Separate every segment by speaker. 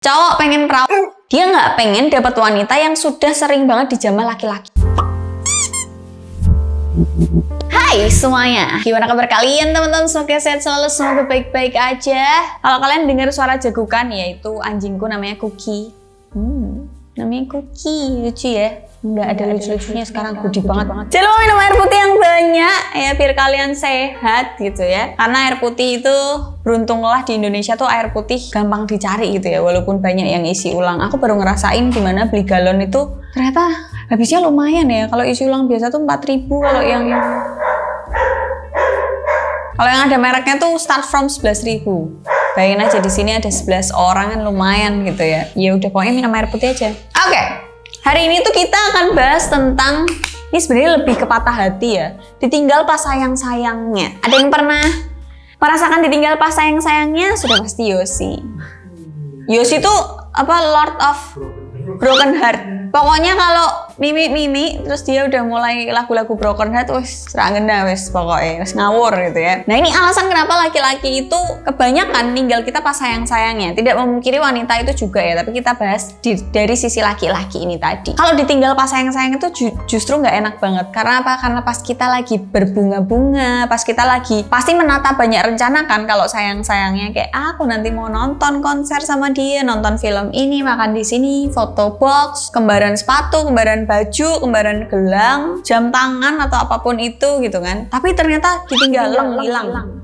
Speaker 1: Cowok pengen perawan, dia nggak pengen dapat wanita yang sudah sering banget dijamah laki-laki. Hai semuanya, gimana kabar kalian teman-teman? Semoga sehat selalu, semoga baik-baik aja. Kalau kalian dengar suara jagukan, yaitu anjingku namanya Cookie. Namanya Cookie, lucu ya? Nggak ada lucu-lucunya sekarang, gede banget. Jangan lupa minum air putih yang banyak ya, biar kalian sehat gitu ya. Karena air putih itu, beruntunglah di Indonesia tuh air putih gampang dicari gitu ya, walaupun banyak yang isi ulang. Aku baru ngerasain gimana beli galon itu ternyata habisnya lumayan ya. Kalau isi ulang biasa tuh 4.000, kalau yang ada mereknya tuh start from 11.000. Bayangin aja di sini ada 11 orang kan, lumayan gitu ya. Ya udah pokoknya minum air putih aja. Oke. Hari ini tuh kita akan bahas tentang, ini sebenarnya lebih ke patah hati ya. Ditinggal pas sayang-sayangnya. Ada yang pernah merasakan ditinggal pas sayang-sayangnya? Sudah pasti Yosi. Yosi tuh Lord of Broken Heart. Pokoknya kalau Mimi terus dia udah mulai lagu-lagu Broken Heart, wes serangena wes pokoknya wes ngawur gitu ya. Nah ini alasan kenapa laki-laki itu kebanyakan ninggal kita pas sayang-sayangnya. Tidak memungkiri wanita itu juga ya, tapi kita bahas dari sisi laki-laki ini tadi. Kalau ditinggal pas sayang-sayang itu justru nggak enak banget. Karena apa? Karena pas kita lagi berbunga-bunga, pas kita lagi pasti menata banyak rencana kan. Kalau sayang-sayangnya kayak aku nanti mau nonton konser sama dia, nonton film ini, makan di sini, foto box, kembaran sepatu, kembaran baju, kembaran gelang, jam tangan atau apapun itu gitu kan. Tapi ternyata ditinggal hilang.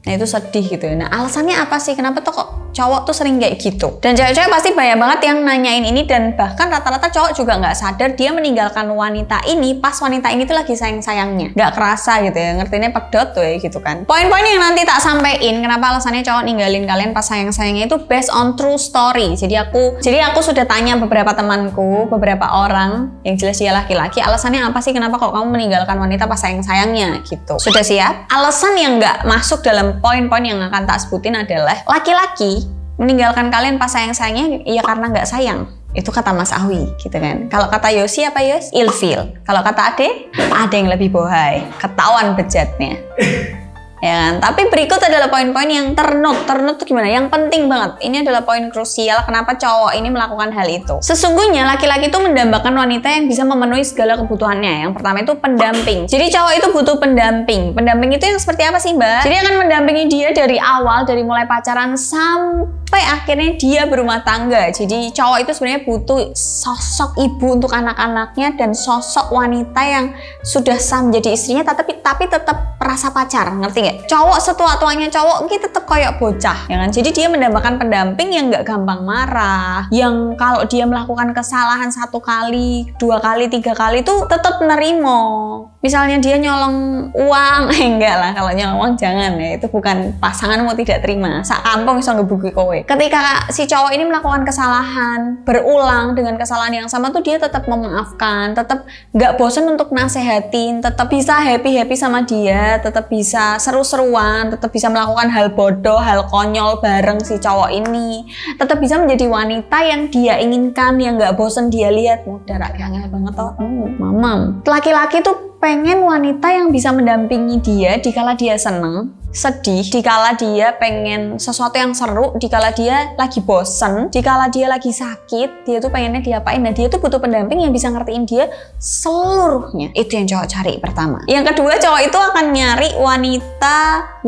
Speaker 1: Nah itu sedih gitu ya. Nah alasannya apa sih? Kenapa tuh kok cowok tuh sering kayak gitu? Dan cewek-cewek pasti banyak banget yang nanyain ini, dan bahkan rata-rata cowok juga nggak sadar dia meninggalkan wanita ini pas wanita ini tuh lagi sayang-sayangnya. Nggak kerasa gitu ya, ngertinya pedot tuh ya gitu kan. Poin-poin yang nanti tak sampein kenapa alasannya cowok ninggalin kalian pas sayang-sayangnya itu based on true story. Jadi aku sudah tanya beberapa temanku, beberapa orang yang jelas dia laki-laki, alasannya apa sih kenapa kok kamu meninggalkan wanita pas sayang-sayangnya gitu. Sudah siap? Alasan yang nggak masuk dalam poin-poin yang akan tak sebutin adalah laki-laki meninggalkan kalian pas sayang-sayangnya ya karena nggak sayang. Itu kata Mas Awi gitu kan. Kalau kata Yosi apa Yos? Ilfil. Kalau kata Ade, ada yang lebih bohai, ketahuan bejatnya. Ya kan? Tapi berikut adalah poin-poin yang ternut tuh gimana? Yang penting banget. Ini adalah poin krusial kenapa cowok ini melakukan hal itu. Sesungguhnya laki-laki itu mendambakan wanita yang bisa memenuhi segala kebutuhannya. Yang pertama itu pendamping. Jadi cowok itu butuh pendamping. Pendamping itu yang seperti apa sih, Mbak? Jadi akan mendampingi dia dari awal, dari mulai pacaran sampai akhirnya dia berumah tangga. Jadi cowok itu sebenarnya butuh sosok ibu untuk anak-anaknya dan sosok wanita yang sudah sah menjadi istrinya tapi tetap rasa pacar, ngerti nggak? Cowok setua-tuanya cowok ini tetap kayak bocah, ya kan? Jadi dia mendapatkan pendamping yang nggak gampang marah, yang kalau dia melakukan kesalahan 1 kali, 2 kali, 3 kali tuh tetap nerimo. Misalnya dia nyolong uang, enggak lah, kalau nyolong uang jangan ya, itu bukan pasanganmu tidak terima. Sak kampung bisa ngebuki kowe. Ketika si cowok ini melakukan kesalahan berulang dengan kesalahan yang sama tuh dia tetap memaafkan, tetap nggak bosan untuk nasehatin, tetap bisa happy sama dia, tetap bisa seru-seruan, tetap bisa melakukan hal bodoh, hal konyol bareng si cowok ini, tetap bisa menjadi wanita yang dia inginkan, yang nggak bosan dia lihat. Mudah rakyatnya banget toh, mamam. Laki-laki tuh pengen wanita yang bisa mendampingi dia dikala dia seneng, sedih, dikala dia pengen sesuatu yang seru, dikala dia lagi bosen, dikala dia lagi sakit, dia tuh pengennya diapain. Nah dia tuh butuh pendamping yang bisa ngertiin dia seluruhnya. Itu yang cowok cari pertama. Yang kedua, cowok itu akan nyari wanita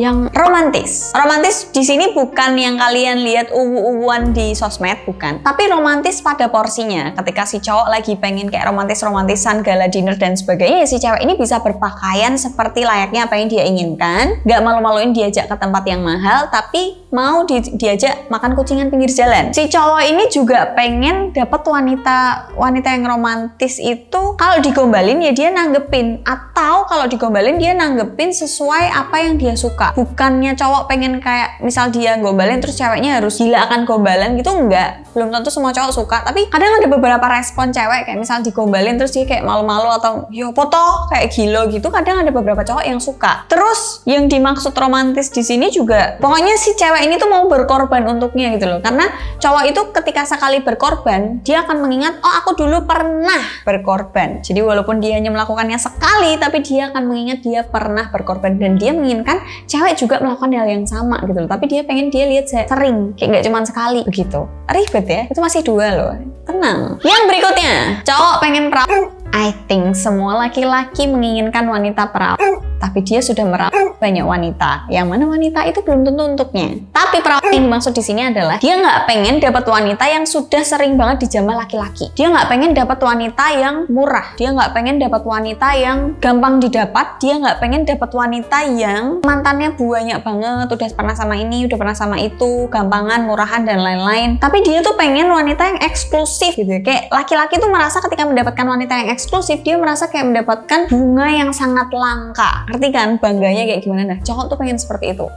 Speaker 1: yang romantis. Romantis di sini bukan yang kalian lihat uwu-uwuan di sosmed, bukan. Tapi romantis pada porsinya. Ketika si cowok lagi pengen kayak romantisan, gala dinner dan sebagainya, ya si cewek ini bisa berpakaian seperti layaknya apa yang dia inginkan, gak malu-maluin diajak ke tempat yang mahal, tapi mau diajak makan kucingan pinggir jalan. Si cowok ini juga pengen dapat wanita yang romantis itu kalau digombalin ya dia nanggepin, atau kalau digombalin dia nanggepin sesuai apa yang dia suka. Bukannya cowok pengen kayak misal dia gombalin terus ceweknya harus gila akan gombalan gitu, enggak. Belum tentu semua cowok suka, tapi kadang ada beberapa respon cewek kayak misal digombalin terus dia kayak malu-malu atau yo foto kayak gilo gitu. Kadang ada beberapa cowok yang suka. Terus yang dimaksud romantis di sini juga pokoknya si cewek ini tuh mau berkorban untuknya gitu loh. Karena cowok itu ketika sekali berkorban, dia akan mengingat, oh aku dulu pernah berkorban. Jadi walaupun dia hanya melakukannya sekali, tapi dia akan mengingat dia pernah berkorban. Dan dia menginginkan cewek juga melakukan hal yang sama gitu loh. Tapi dia pengen dia lihat sering, kayak nggak cuma sekali begitu. Ribet ya, itu masih 2 loh. Tenang. Yang berikutnya, cowok pengen perawan. I think semua laki-laki menginginkan wanita perawan, tapi dia sudah merawat banyak wanita. Yang mana wanita itu belum tentu untuknya. Tapi perawan yang dimaksud di sini adalah dia nggak pengen dapat wanita yang sudah sering banget dijamah laki-laki. Dia nggak pengen dapat wanita yang murah. Dia nggak pengen dapat wanita yang gampang didapat. Dia nggak pengen dapat wanita yang mantannya banyak banget, udah pernah sama ini, udah pernah sama itu, gampangan, murahan dan lain-lain. Tapi dia tuh pengen wanita yang eksklusif gitu. Kayak laki-laki tuh merasa ketika mendapatkan wanita yang eksklusif, dia merasa kayak mendapatkan bunga yang sangat langka. Ngerti kan bangganya kayak gimana? Nah, cowok tuh pengen seperti itu.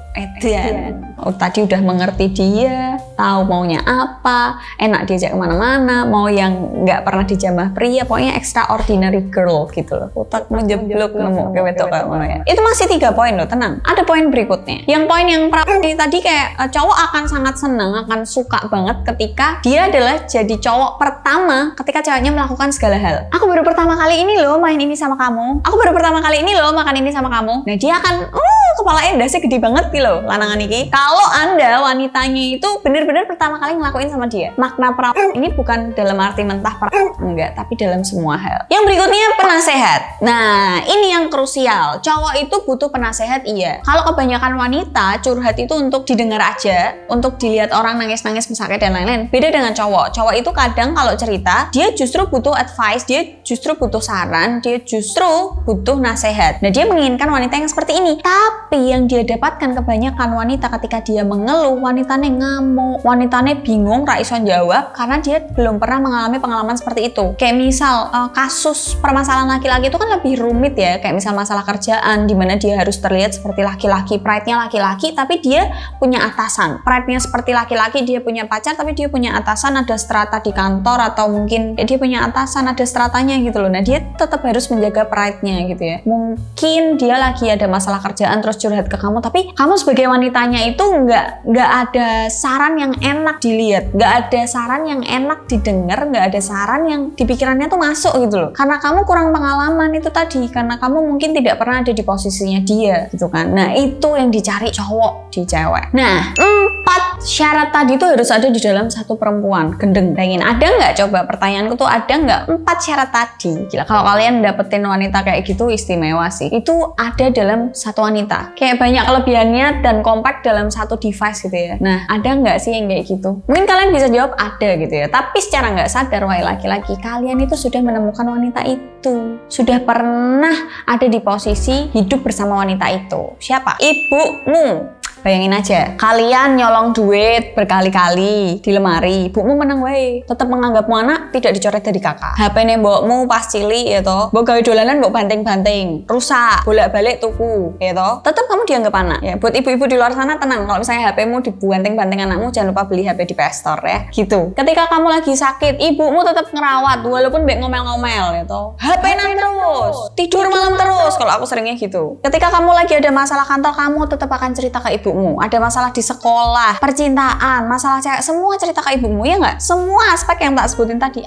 Speaker 1: Tadi udah mengerti dia, tahu maunya apa, enak diajak kemana-mana, mau yang nggak pernah dijamah pria, pokoknya extraordinary girl gitu loh. Otak menjeblok nemu ke wedok kayak mana ya. Itu masih 3 poin loh, tenang. Ada poin berikutnya. Yang poin yang tadi kayak cowok akan sangat senang, akan suka banget ketika dia adalah jadi cowok pertama ketika ceweknya melakukan segala hal. Aku baru pertama kali ini loh main ini sama kamu. Aku baru pertama kali ini loh makan ini sama kamu. Nah dia akan kepalanya dasnya gede banget nih loh lanangan ini. Kalau Anda wanitanya itu bener-bener pertama kali ngelakuin sama dia. Makna perawan ini bukan dalam arti mentah perawan, enggak, tapi dalam semua hal. Yang berikutnya penasehat. Nah ini yang krusial. Cowok itu butuh penasehat, iya. Kalau kebanyakan wanita curhat itu untuk didengar aja, untuk dilihat orang nangis-nangis misalnya dan lain-lain. Beda dengan cowok. Cowok itu kadang kalau cerita dia justru butuh advice, dia justru butuh saran, dia justru butuh nasihat. Nah dia menginginkan wanita yang seperti ini. Tapi yang dia dapatkan kebanyakan wanita ketika dia mengeluh, wanitanya ngamuk, wanitanya bingung, ra iso jawab karena dia belum pernah mengalami pengalaman seperti itu. Kayak misal kasus permasalahan laki-laki itu kan lebih rumit ya, kayak misal masalah kerjaan di mana dia harus terlihat seperti laki-laki, pride-nya laki-laki tapi dia punya atasan. Pride-nya seperti laki-laki, dia punya pacar tapi dia punya atasan, ada strata di kantor atau mungkin dia punya atasan, ada stratanya gitu loh. Nah dia tetap harus menjaga pride-nya gitu ya. Mungkin dia lagi ada masalah kerjaan terus curhat ke kamu, tapi kamu sebagai wanitanya itu nggak ada saran yang enak dilihat, nggak ada saran yang enak didengar, nggak ada saran yang di pikirannya tuh masuk gitu loh. Karena kamu kurang pengalaman itu tadi, karena kamu mungkin tidak pernah ada di posisinya dia gitu kan. Nah itu yang dicari cowok di cewek. Nah 4 syarat tadi tuh harus ada di dalam satu perempuan. Gendeng, pengen ada nggak? Coba pertanyaanku tuh ada nggak 4 syarat tadi? Gila, kalau kalian dapetin wanita kayak gitu istimewa sih. Itu ada dalam satu wanita. Kayak banyak kelebihannya dan compact dalam satu device gitu ya. Nah, ada nggak sih yang kayak gitu? Mungkin kalian bisa jawab ada gitu ya. Tapi secara nggak sadar, wahai laki-laki, kalian itu sudah menemukan wanita itu. Sudah pernah ada di posisi hidup bersama wanita itu. Siapa? Ibumu. Bayangin aja, kalian nyolong duit berkali-kali di lemari, ibumu menang wae, tetap menganggapmu anak, tidak dicoret dari kakak. HP-ne mbokmu pas cilik ya toh, mbok gawe dolanan mbok banting-banting, rusak, bolak-balik tuku ya toh, tetap kamu dianggap anak. Ya, buat ibu-ibu di luar sana tenang, kalau misalnya HP-mu dibanting-banting anakmu, jangan lupa beli HP di PS Store ya, gitu. Ketika kamu lagi sakit, ibumu tetap ngerawat, walaupun mbek ngomel-ngomel ya toh. HP-nan terus, tidur malam terus, kalau aku seringnya gitu. Ketika kamu lagi ada masalah kantor, kamu tetap akan cerita ke ibu. Ada masalah di sekolah, percintaan, masalah cewek, semua cerita ke ibumu ya nggak? Semua aspek yang tak sebutin tadi,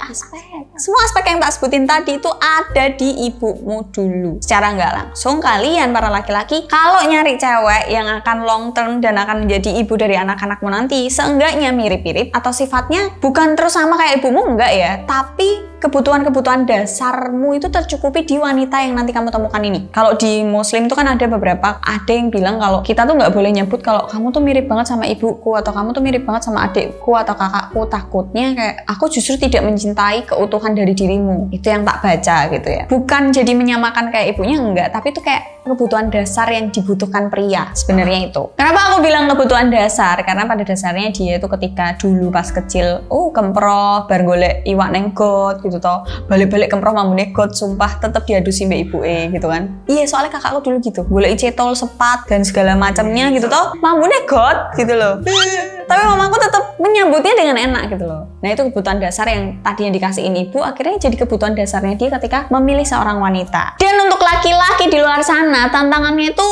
Speaker 1: semua aspek yang tak sebutin tadi itu ada di ibumu dulu. Secara nggak langsung kalian para laki-laki kalau nyari cewek yang akan long term dan akan menjadi ibu dari anak-anakmu nanti, seenggaknya mirip-mirip atau sifatnya bukan terus sama kayak ibumu, enggak ya, tapi kebutuhan-kebutuhan dasarmu itu tercukupi di wanita yang nanti kamu temukan ini. Kalau di Muslim itu kan ada beberapa, ada yang bilang kalau kita tuh nggak boleh nyebut kalau kamu tuh mirip banget sama ibuku atau kamu tuh mirip banget sama adikku atau kakakku, takutnya kayak aku justru tidak mencintai keutuhan dari dirimu. Itu yang tak baca gitu ya. Bukan jadi menyamakan kayak ibunya, enggak, tapi itu kayak kebutuhan dasar yang dibutuhkan pria sebenarnya itu. Kenapa aku bilang kebutuhan dasar? Karena pada dasarnya dia itu ketika dulu pas kecil, kemproh, bar golek iwak neng got gitu toh, balik-balik kemproh mamune got, sumpah tetep diadusi mbak ibuke gitu kan. Iya, soalnya kakakku dulu gitu, golek cetol, sepat dan segala macamnya gitu toh, mamune got gitu loh. Tapi mamaku tetap menyambutnya dengan enak gitu loh. Nah itu kebutuhan dasar yang tadi yang dikasihin ibu, akhirnya jadi kebutuhan dasarnya dia ketika memilih seorang wanita. Dan untuk laki-laki di luar sana, tantangannya itu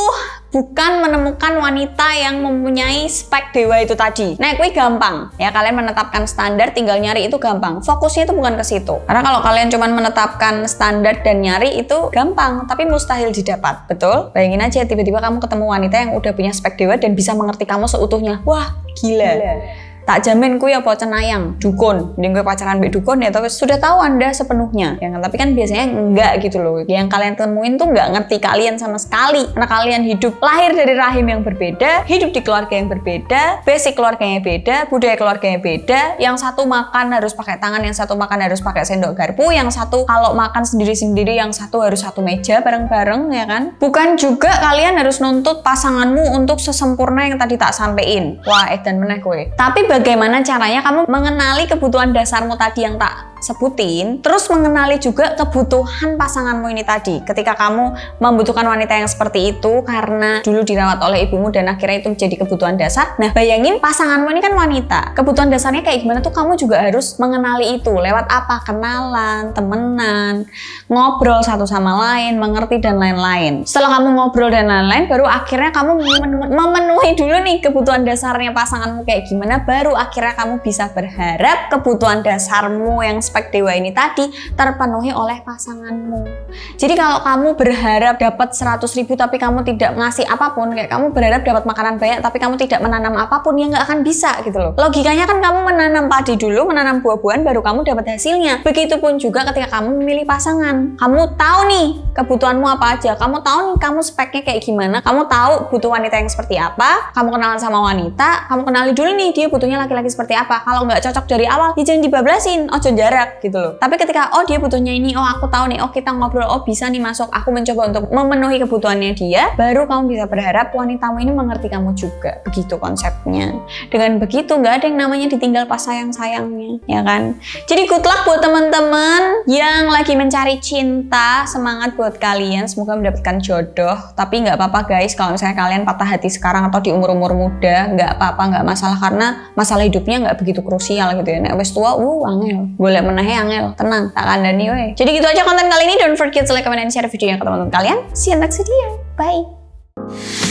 Speaker 1: bukan menemukan wanita yang mempunyai spek dewa itu tadi. Nah, kuwi gampang. Ya, kalian menetapkan standar, tinggal nyari itu gampang. Fokusnya itu bukan ke situ. Karena kalau kalian cuma menetapkan standar dan nyari itu gampang, tapi mustahil didapat. Betul? Bayangin aja tiba-tiba kamu ketemu wanita yang udah punya spek dewa dan bisa mengerti kamu seutuhnya. Wah, gila. Tak jamin kuwi apa cenayang, dukun. Mending gue pacaran mbek dukun ya, tapi sudah tahu Anda sepenuhnya. Ya kan? Tapi kan biasanya enggak gitu loh. Yang kalian temuin tuh enggak ngerti kalian sama sekali. Karena kalian hidup lahir dari rahim yang berbeda, hidup di keluarga yang berbeda, basic keluarganya beda, budaya keluarganya beda. Yang satu makan harus pakai tangan, yang satu makan harus pakai sendok garpu, yang satu kalau makan sendiri-sendiri, yang satu harus satu meja bareng-bareng, ya kan? Bukan juga kalian harus nuntut pasanganmu untuk sesempurna yang tadi tak sampein. Wah, edan meneh kowe. Tapi bagaimana caranya kamu mengenali kebutuhan dasarmu tadi yang tak sebutin, terus mengenali juga kebutuhan pasanganmu ini tadi. Ketika kamu membutuhkan wanita yang seperti itu karena dulu dirawat oleh ibumu dan akhirnya itu menjadi kebutuhan dasar. Nah, bayangin pasanganmu ini kan wanita. Kebutuhan dasarnya kayak gimana tuh kamu juga harus mengenali itu. Lewat apa? Kenalan, temenan, ngobrol satu sama lain, mengerti dan lain-lain. Setelah kamu ngobrol dan lain-lain, baru akhirnya kamu memenuhi dulu nih kebutuhan dasarnya pasanganmu kayak gimana, baru akhirnya kamu bisa berharap kebutuhan dasarmu yang spek dewa ini tadi terpenuhi oleh pasanganmu. Jadi kalau kamu berharap dapat 100.000 tapi kamu tidak ngasih apapun, kayak kamu berharap dapat makanan banyak tapi kamu tidak menanam apapun, ya nggak akan bisa gitu loh. Logikanya kan kamu menanam padi dulu, menanam buah-buahan, baru kamu dapat hasilnya. Begitupun juga ketika kamu memilih pasangan. Kamu tahu nih kebutuhanmu apa aja, kamu tahu nih kamu speknya kayak gimana, kamu tahu butuh wanita yang seperti apa, kamu kenalan sama wanita, kamu kenali dulu nih dia butuhnya laki-laki seperti apa. Kalau nggak cocok dari awal, ya jangan dibablasin, ojo jarak gitu loh. Tapi ketika oh dia butuhnya ini, oh aku tahu nih, oh kita ngobrol, oh bisa nih masuk, aku mencoba untuk memenuhi kebutuhannya dia, baru kamu bisa berharap wanitamu ini mengerti kamu juga. Begitu konsepnya. Dengan begitu nggak ada yang namanya ditinggal pas sayang-sayangnya, ya kan? Jadi good luck buat teman-teman yang lagi mencari cinta, semangat buat kalian, semoga mendapatkan jodoh. Tapi nggak apa-apa guys, kalau misalnya kalian patah hati sekarang atau di umur-umur muda, nggak apa-apa, nggak masalah, karena masalah hidupnya nggak begitu krusial gitu ya. Nek wis tua, angel. Boleh menahe angel, tenang, tak kandani we. Jadi gitu aja konten kali ini. Don't forget to like, comment, and share videonya ke teman-teman kalian. See you next video. Bye.